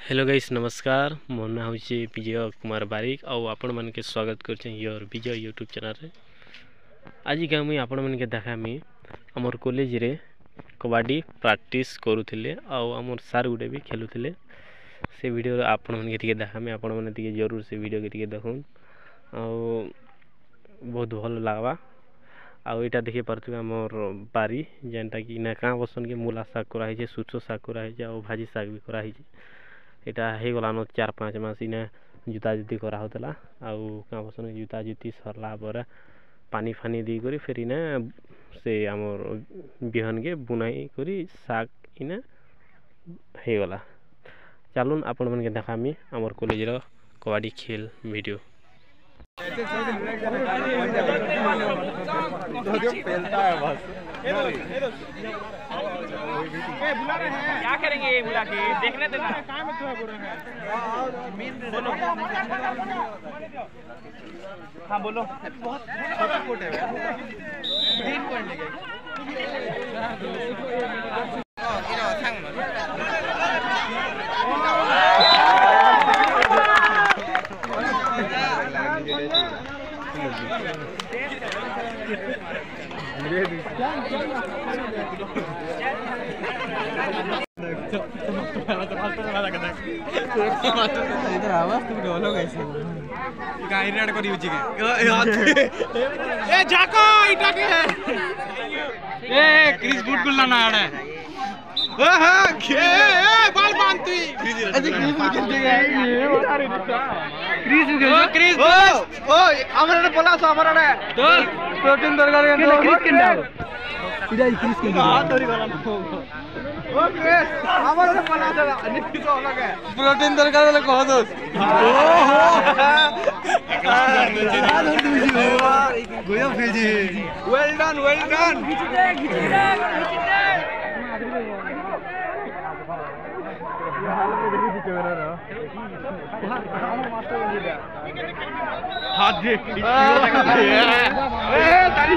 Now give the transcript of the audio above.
Hello guys नमस्कार मो ना हूँ विजय कुमार बारिक आउ आपण मन के स्वागत कर योर विजय यूट्यूब चैनल रे। आज का मुई आपण मन के देखामी हमर कॉलेज रे कबड्डी प्रैक्टिस करूथिले आउ हमर सार गुडे भी खेलुथिले। से वीडियो आपण मन के देखामी, आपण मन के जरूर से वीडियो के देखुन आउ बहुत भल लागबा। आउ एटा देखि परथु हमर बारी जेनटा कि ना का बसन के मूला साग करा हिजे, सुचो साग करा हिजे आउ भाजी साग भी करा हिजे। एटा हे गलानो 4-5 मास इने जुता जुती करा होतला आउ का बसन जुता जुती सरला पर पानी फानी दी करी फिर इने से हमर बिहन के बुनाई करी साग इने हे गला। चलुन आपण मन के देखामी हमर कॉलेज रो कबड्डी खेल वीडियो। क्या करेंगे ये बुला के देखने देना बोलो। हाँ बोलो। इधर आवाज तुम ढोलो कैसे गाय रेड करी उची के ए जाको इटा के ए क्रिस बूट गुल्ला ना आड़े ओ हां के बाल बांधती अजी क्रिस बूट खेलते गए ये बता रही था क्रिस ओ हमरा ने बोला सो हमरा ने तो प्रोटीन दरकार के क्रिस के ना इधर क्रिस के हां तोरी वाला ओ क्रिस हमरा ने बोला था निकी तो अलग है प्रोटीन दरकार वाला कह दो गोया भेजी वेल डन हाथ दे ताली